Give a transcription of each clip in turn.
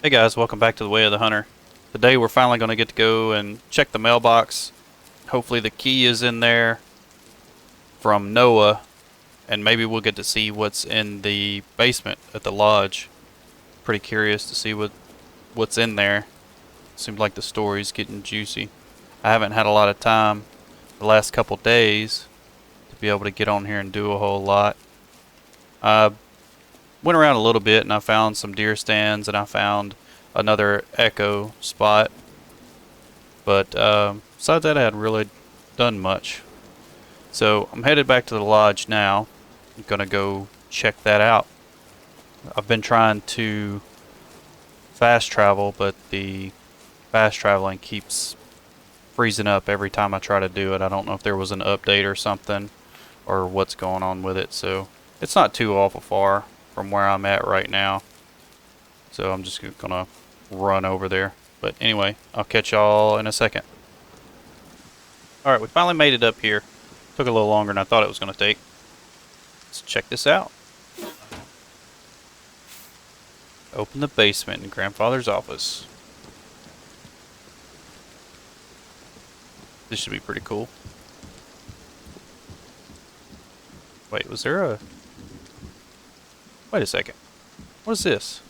Hey guys, welcome back to the Way of the Hunter. Today we're finally going to get to go and check the mailbox. Hopefully the key is in there from Noah, and maybe we'll get to see what's in the basement at the lodge. Pretty curious to see what's in there. Seems like the story's getting juicy. I haven't had a lot of time the last couple days to be able to get on here and do a whole lot. I went around a little bit and I found some deer stands and I found another echo spot. But besides that, I hadn't really done much. So I'm headed back to the lodge now. I'm gonna go check that out. I've been trying to fast travel, but the fast traveling keeps freezing up every time I try to do it. I don't know if there was an update or something, or what's going on with it. So it's not too awful far from where I'm at right now. So I'm just gonna run over there. But anyway, I'll catch y'all in a second. Alright, we finally made it up here. Took a little longer than I thought it was going to take. Let's check this out. Open the basement in Grandfather's office. This should be pretty cool. Wait, was there a... Wait a second. What is this?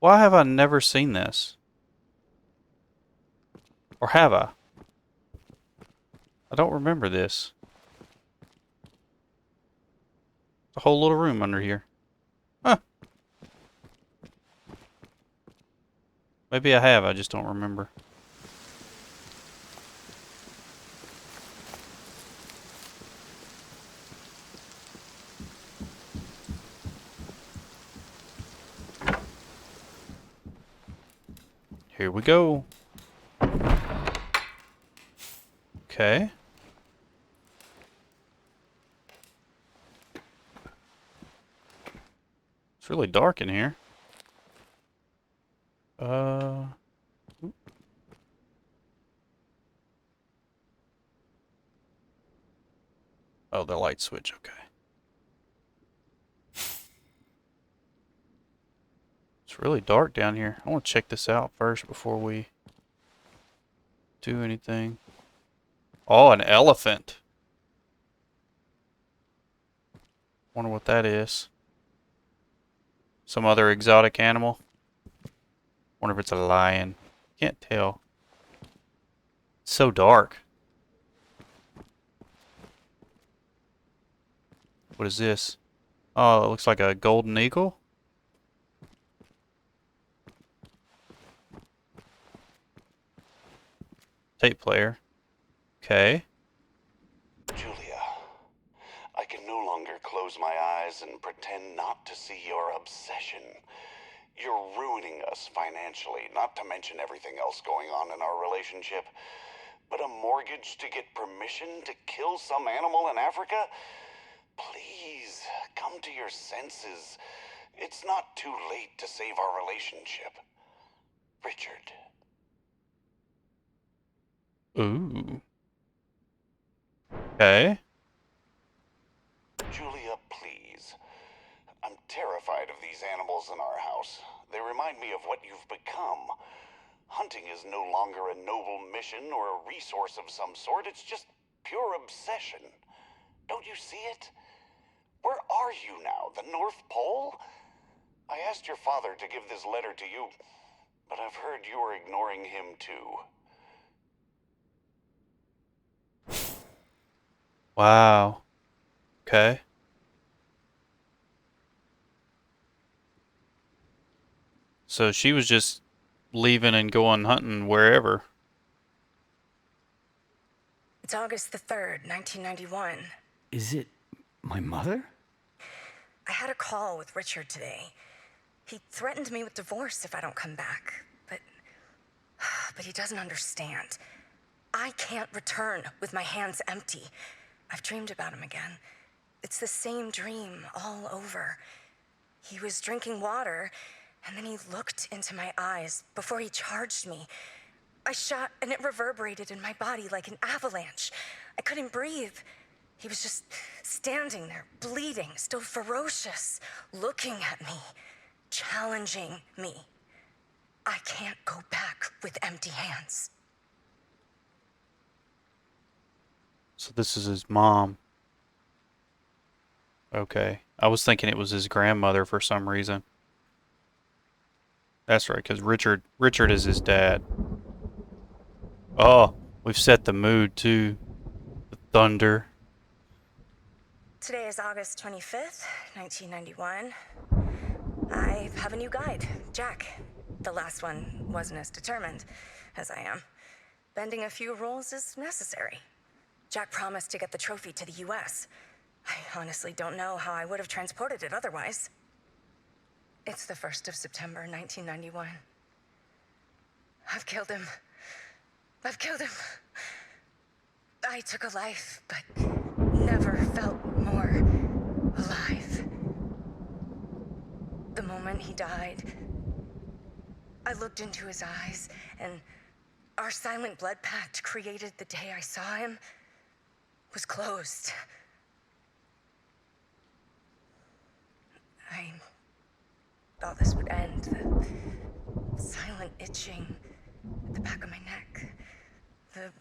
Why have I never seen this? Or have I? I don't remember this. A whole little room under here. Huh. Maybe I have, I just don't remember. Here we go. Okay. It's really dark in here. Oh, the light switch, okay. It's really dark down here. I want to check this out first before we do anything. Oh, an elephant. Wonder what that is. Some other exotic animal. Wonder if it's a lion. Can't tell. It's so dark. What is this? Oh, it looks like a golden eagle. Tape player. Okay. Julia, I can no longer close my eyes and pretend not to see your obsession. You're ruining us financially, not to mention everything else going on in our relationship. But a mortgage to get permission to kill some animal in Africa? Please, come to your senses. It's not too late to save our relationship. Richard. Ooh. Okay. Julia, please. I'm terrified of these animals in our house. They remind me of what you've become. Hunting is no longer a noble mission or a resource of some sort. It's just pure obsession. Don't you see it? Where are you now? The North Pole? I asked your father to give this letter to you, but I've heard you are ignoring him too. Wow. Okay. So she was just leaving and going hunting wherever. It's August the 3rd, 1991. Is it my mother? I had a call with Richard today. He threatened me with divorce if I don't come back, but he doesn't understand. I can't return with my hands empty. I've dreamed about him again. It's the same dream all over. He was drinking water, and then he looked into my eyes before he charged me. I shot, and it reverberated in my body like an avalanche. I couldn't breathe. He was just standing there, bleeding, still ferocious, looking at me, challenging me. I can't go back with empty hands. So this is his mom. Okay. I was thinking it was his grandmother for some reason. That's right, because Richard is his dad. Oh, we've set the mood too. The thunder. Today is August 25th, 1991. I have a new guide, Jack. The last one wasn't as determined as I am. Bending a few rules is necessary. Jack promised to get the trophy to the US. I honestly don't know how I would have transported it otherwise. It's the 1st of September, 1991. I've killed him. I've killed him. I took a life, but never felt more alive. The moment he died, I looked into his eyes, and our silent blood pact created the day I saw him was closed. I thought this would end, the silent itching at the back of my neck, the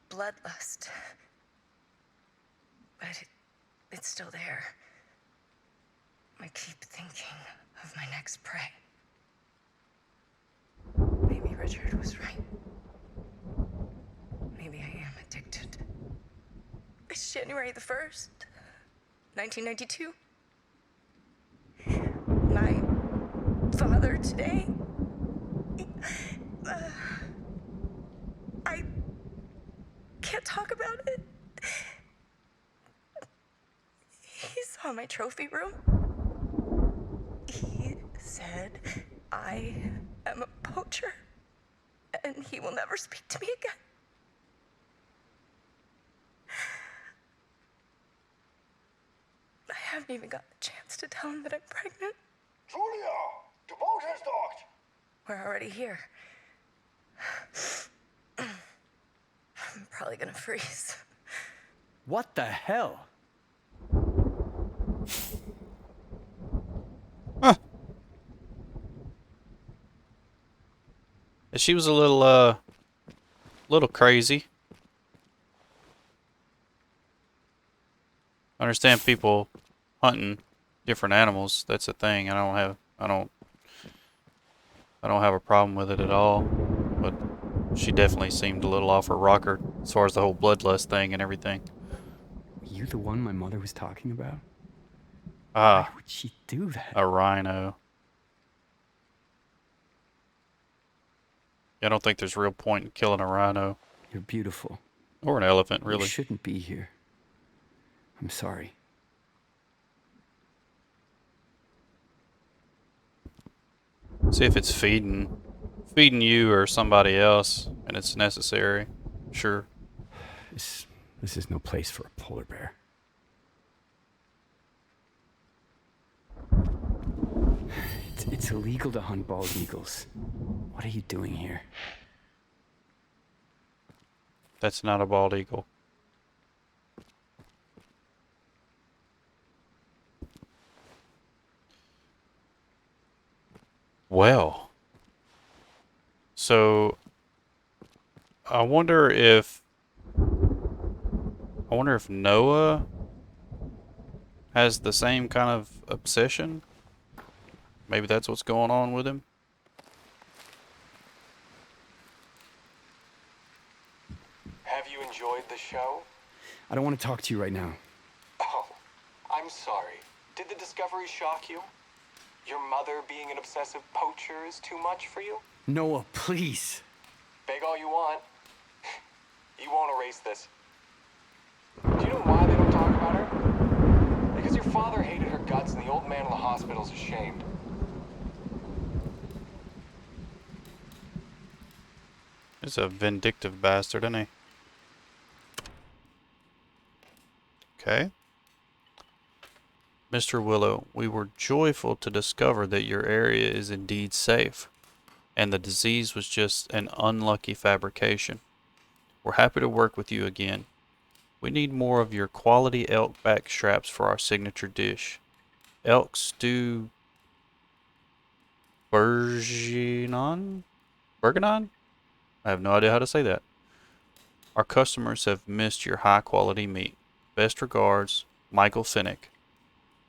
bloodlust. But it's still there. I keep thinking of my next prey. Maybe Richard was right. Maybe I am addicted. It's January the 1st, 1992. My father today, I can't talk about it. He saw my trophy room. He said I am a poacher, and he will never speak to me again. I haven't even got the chance to tell him that I'm pregnant. Julia, the boat has docked. We're already here. I'm probably gonna freeze. What the hell? Huh. She was a little crazy. I understand people hunting different animals. That's a thing. I don't have a problem with it at all. But she definitely seemed a little off her rocker as far as the whole bloodlust thing and everything. You the one my mother was talking about? Ah, Why would she do that? a rhino. I don't think there's real point in killing a rhino. You're beautiful. Or an elephant, You really. shouldn't be here. I'm sorry. See if it's feeding you or somebody else, and it's necessary. Sure. This is no place for a polar bear. It's illegal to hunt bald eagles. What are you doing here? That's not a bald eagle. Well. So I wonder if Noah has the same kind of obsession. Maybe that's what's going on with him. Have you enjoyed the show? I don't want to talk to you right now. Oh, I'm sorry. Did the discovery shock you? Your mother being an obsessive poacher is too much for you? Noah, please. Beg all you want. You won't erase this. Do you know why they don't talk about her? Because your father hated her guts and the old man in the hospital's ashamed. He's a vindictive bastard, isn't he? Okay. Mr. Willow, we were joyful to discover that your area is indeed safe, and the disease was just an unlucky fabrication. We're happy to work with you again. We need more of your quality elk back straps for our signature dish. Elk stew bourguignon? Bourguignon? I have no idea how to say that. Our customers have missed your high quality meat. Best regards, Michael Finnick,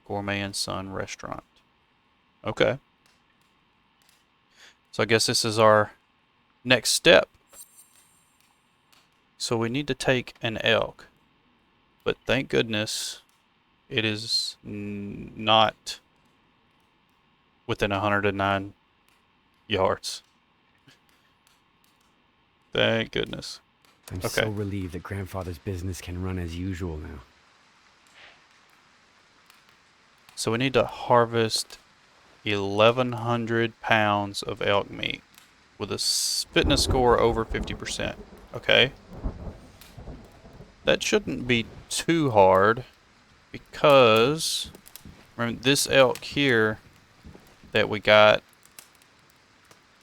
Gourmet and Son Restaurant. Okay. So I guess this is our next step. So we need to take an elk. But thank goodness it is not within 109 yards. Thank goodness. I'm Okay. so relieved that Grandfather's business can run as usual now. So we need to harvest 1,100 pounds of elk meat with a fitness score over 50%. Okay. That shouldn't be too hard because remember this elk here that we got,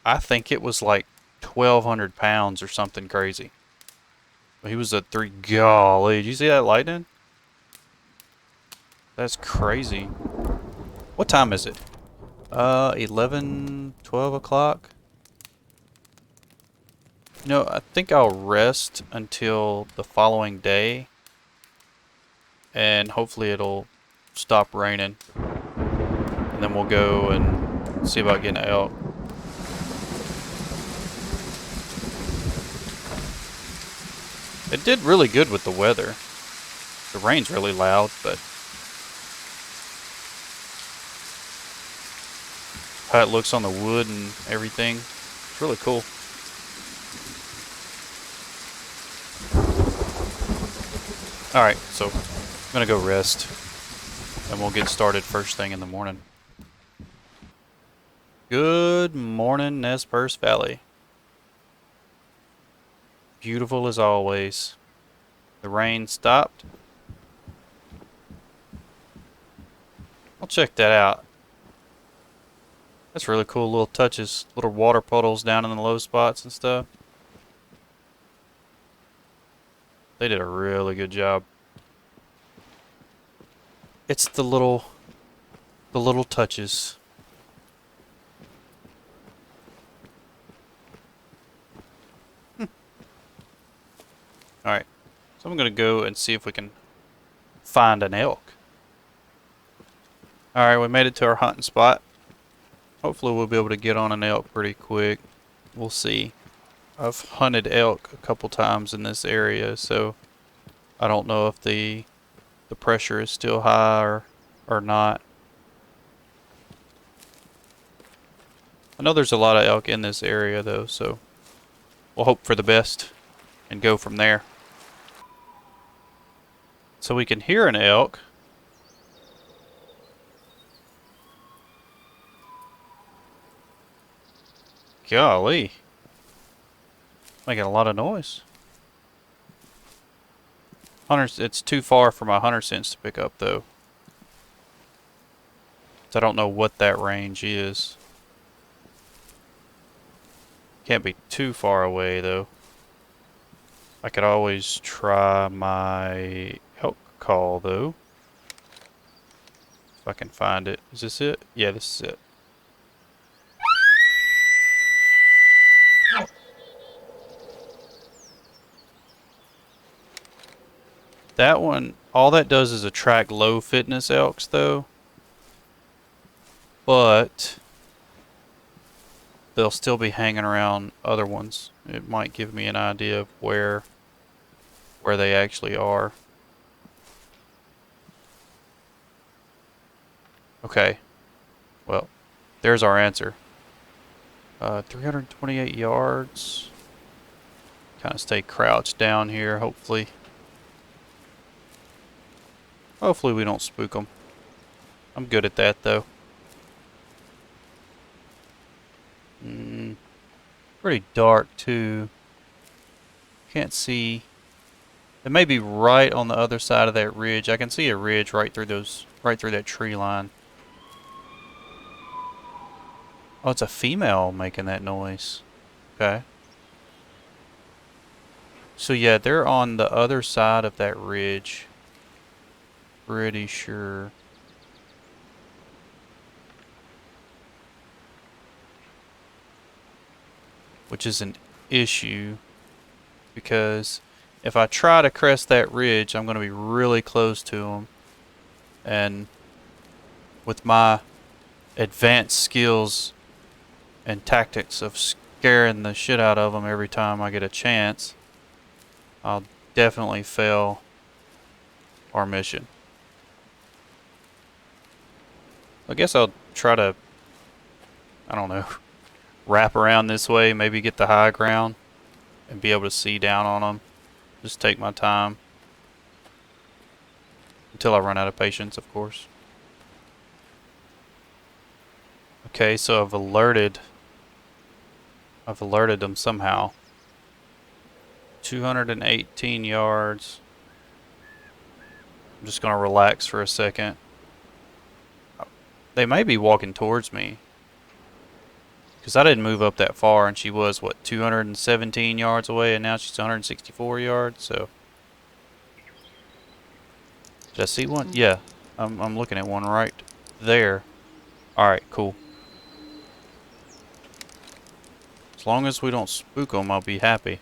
I think it was like 1,200 pounds or something crazy. He was a 3. Golly, did you see that lightning? That's crazy. What time is it? 11, 12 o'clock? You know, I think I'll rest until the following day. And hopefully it'll stop raining. And then we'll go and see about getting an elk. It did really good with the weather. The rain's really loud, but how it looks on the wood and everything, it's really cool. Alright, so I'm gonna go rest and we'll get started first thing in the morning. Good morning, Nez Perce Valley. Beautiful as always. The rain stopped. I'll check that out. That's really cool, little touches, little water puddles down in the low spots and stuff. They did a really good job. It's the little touches. Alright, so I'm gonna go and see if we can find an elk. Alright, we made it to our hunting spot. Hopefully we'll be able to get on an elk pretty quick. We'll see. I've hunted elk a couple times in this area, so I don't know if the pressure is still high or not. I know there's a lot of elk in this area though, so we'll hope for the best and go from there. So we can hear an elk. Golly. Making a lot of noise. Hunters, it's too far for my hunter sense to pick up though. So I don't know what that range is. Can't be too far away though. I could always try my elk call though. If I can find it. Is this it? Yeah, this is it. That one, all that does is attract low fitness elks though. But they'll still be hanging around other ones. It might give me an idea of where they actually are. Okay. Well, there's our answer. 328 yards. Kind of stay crouched down here, hopefully. Hopefully we don't spook them. I'm good at that though. Pretty dark too. Can't see. It may be right on the other side of that ridge. I can see a ridge right through that tree line. Oh, it's a female making that noise. Okay. So yeah, they're on the other side of that ridge. Pretty sure. Which is an issue because if I try to crest that ridge, I'm going to be really close to them. And with my advanced skills and tactics of scaring the shit out of them every time I get a chance, I'll definitely fail our mission. I guess I'll try to, I don't know, wrap around this way, maybe get the high ground and be able to see down on them. Just take my time until I run out of patience, of course. Okay, so I've alerted them somehow. 218 yards. I'm just gonna relax for a second. They may be walking towards me, because I didn't move up that far, and she was, what, 217 yards away, and now she's 164 yards, so... Did I see one? Yeah, I'm looking at one right there. Alright, cool. As long as we don't spook them, I'll be happy.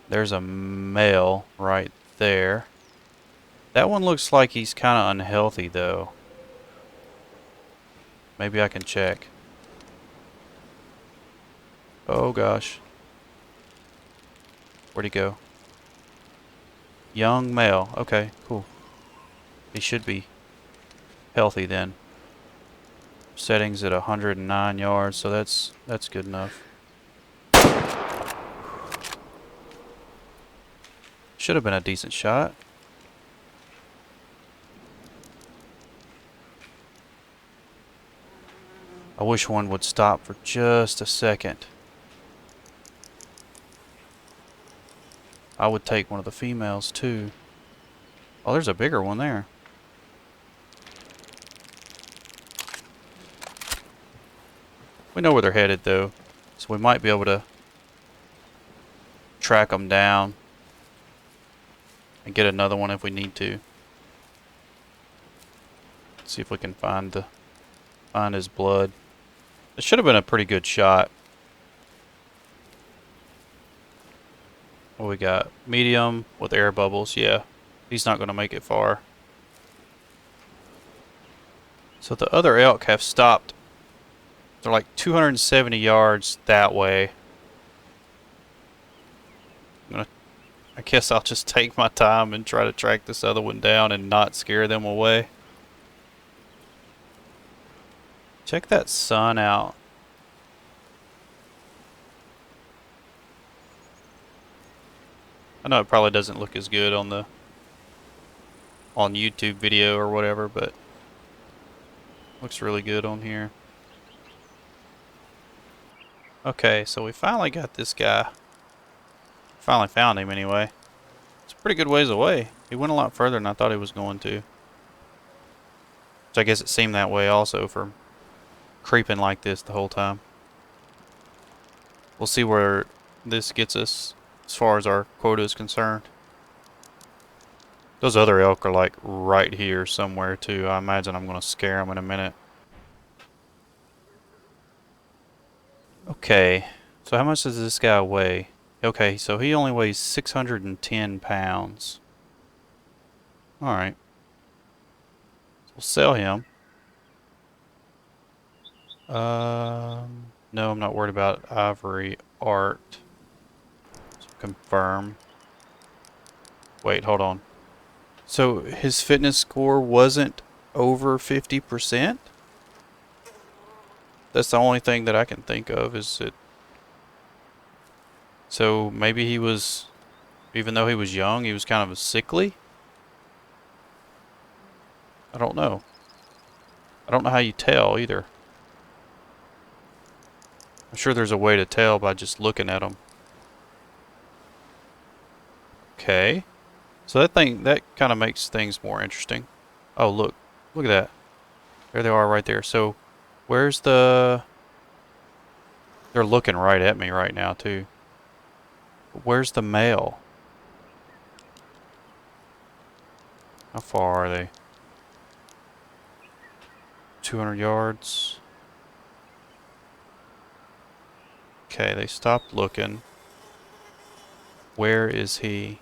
There's a male right there. That one looks like he's kind of unhealthy, though. Maybe I can check. Oh, gosh. Where'd he go? Young male. Okay, cool. He should be healthy then. Settings at 109 yards, so that's good enough. Should have been a decent shot. I wish one would stop for just a second. I would take one of the females too. Oh, there's a bigger one there. We know where they're headed though, so we might be able to track them down and get another one if we need to. See if we can find his blood. It should have been a pretty good shot. What we got? Medium with air bubbles. Yeah, he's not going to make it far. So the other elk have stopped. They're like 270 yards that way. I guess I'll just take my time and try to track this other one down and not scare them away. Check that sun out. I know it probably doesn't look as good on YouTube video or whatever, but looks really good on here. Okay, so we finally got this guy. Finally found him anyway. It's a pretty good ways away. He went a lot further than I thought he was going to. Which I guess it seemed that way also for creeping like this the whole time. We'll see where this gets us as far as our quota is concerned. Those other elk are like right here somewhere too. I imagine I'm going to scare them in a minute. Okay, so how much does this guy weigh? Okay, so he only weighs 610 pounds. Alright. We'll sell him. No, I'm not worried about ivory art. So confirm. Wait, hold on. So his fitness score wasn't over 50%? That's the only thing that I can think of is it. So maybe he was, even though he was young, he was kind of sickly? I don't know. I don't know how you tell either. I'm sure there's a way to tell by just looking at them. Okay. So that kind of makes things more interesting. Oh, look. Look at that. There they are right there. So where's the... They're looking right at me right now, too. Where's the male? How far are they? 200 yards. Okay, they stopped looking. Where is he?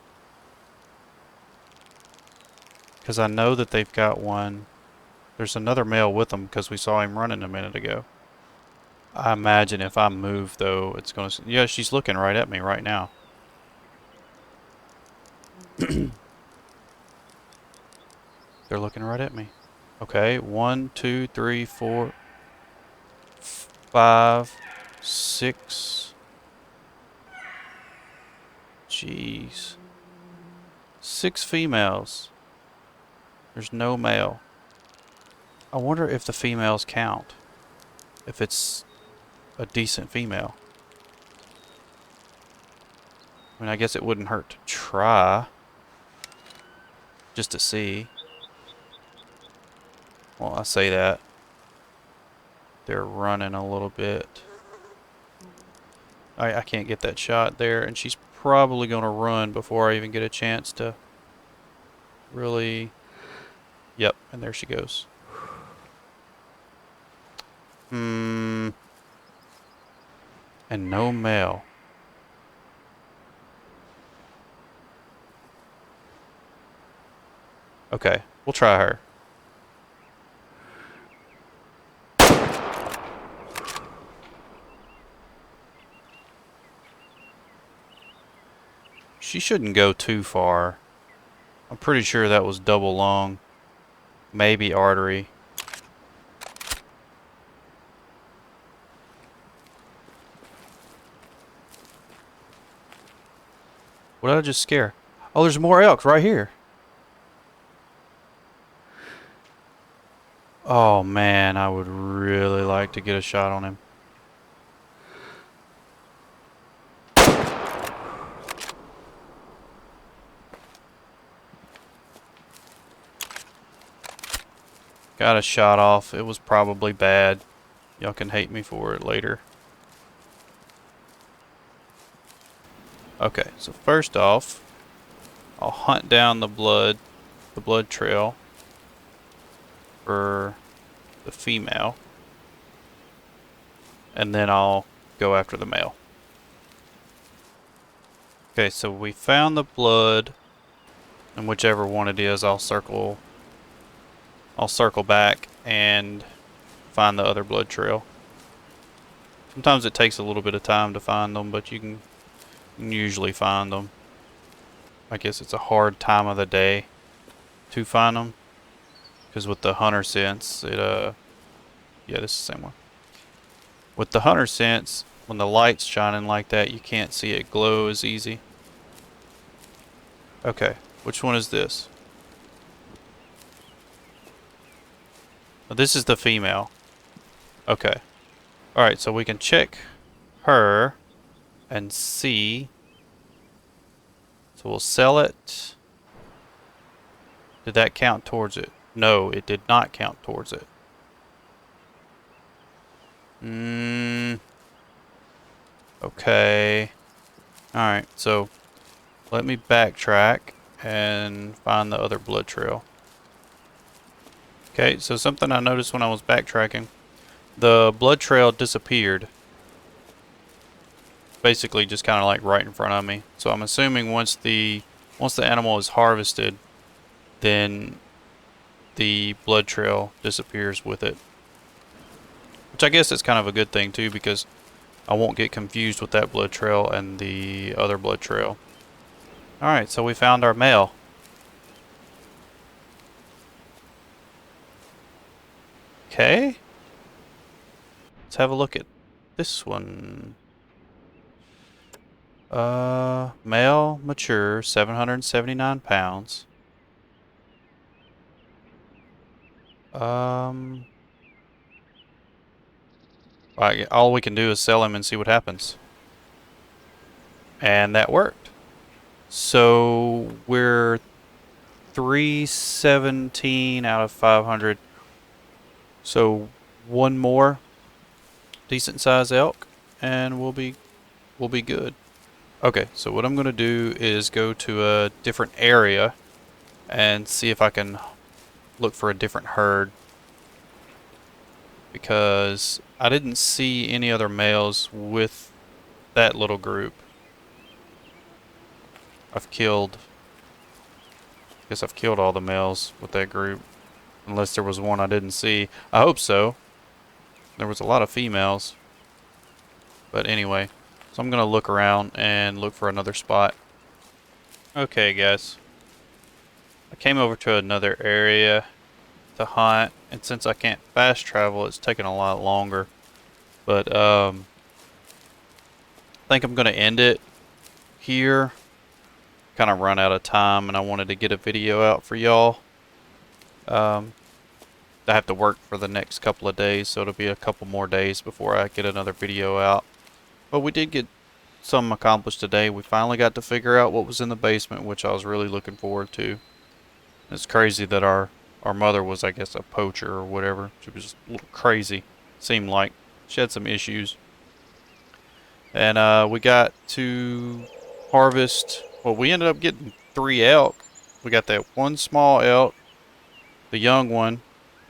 Because I know that they've got one. There's another male with them because we saw him running a minute ago. I imagine if I move, though, it's going to... Yeah, she's looking right at me right now. They're looking right at me. Okay, 1, 2, 3, 4, 5, 6. Jeez. 6 females. There's no male. I wonder if the females count. If it's a decent female. I mean, I guess it wouldn't hurt to try. Just to see. Well, I say that. They're running a little bit. I can't get that shot there, and she's probably going to run before I even get a chance to really... Yep, and there she goes. And no male. Okay, we'll try her. She shouldn't go too far. I'm pretty sure that was double lung. Maybe artery. What did I just scare? Oh, there's more elk right here. Oh man, I would really like to get a shot on him. Got a shot off. It was probably bad. Y'all can hate me for it later. Okay, so first off, I'll hunt down the blood trail for the female, and then I'll go after the male. Okay, so we found the blood, and whichever one it is, I'll circle back and find the other blood trail. Sometimes it takes a little bit of time to find them, but you can usually find them. I guess it's a hard time of the day to find them, because with the hunter sense, it yeah, this is the same one. With the hunter sense, when the light's shining like that, you can't see it glow as easy. Okay, which one is this? Oh, this is the female. Okay. Alright, so we can check her and see. So we'll sell it. Did that count towards it? No, it did not count towards it. Okay. Alright, so let me backtrack and find the other blood trail. Okay, so something I noticed when I was backtracking. The blood trail disappeared. Basically just kind of like right in front of me. So I'm assuming once the animal is harvested, then the blood trail disappears with it. Which I guess is kind of a good thing too, because I won't get confused with that blood trail and the other blood trail. Alright, so we found our male. Okay. Let's have a look at this one. Male, mature, 779 pounds. All we can do is sell him and see what happens. And that worked. So we're 317 out of 500. So one more decent size elk and we'll be good. Okay, so what I'm going to do is go to a different area and see if I can look for a different herd, because I didn't see any other males with that little group. I've killed, guess I've killed all the males with that group, unless there was one I didn't see. I hope so. There was a lot of females. But anyway, so I'm going to look around and look for another spot. Okay, guys. I came over to another area to hunt, and since I can't fast travel, it's taking a lot longer. But I think I'm going to end it here. Kind of run out of time, and I wanted to get a video out for y'all. I have to work for the next couple of days, so it'll be a couple more days before I get another video out. But we did get some accomplished today. We finally got to figure out what was in the basement, which I was really looking forward to. It's crazy that our mother was, I guess, a poacher or whatever. She was a little crazy, seemed like. She had some issues. And we got to harvest, well, we ended up getting 3 elk. We got that one small elk, the young one,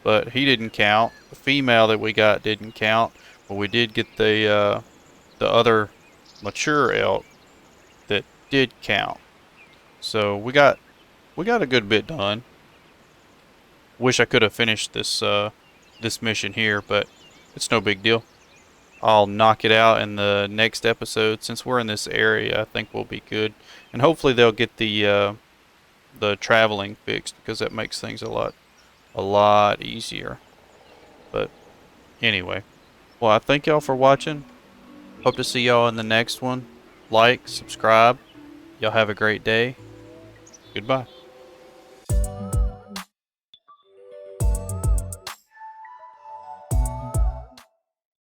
but he didn't count. The female that we got didn't count, but we did get the other mature elk that did count. So we got a good bit done. Wish I could have finished this this mission here, but it's no big deal. I'll knock it out in the next episode. Since we're in this area, I think we'll be good, and hopefully they'll get the traveling fixed, because that makes things a lot easier. But anyway, well, I thank y'all for watching. Hope to see y'all in the next one. Like, subscribe. Y'all have a great day. Goodbye.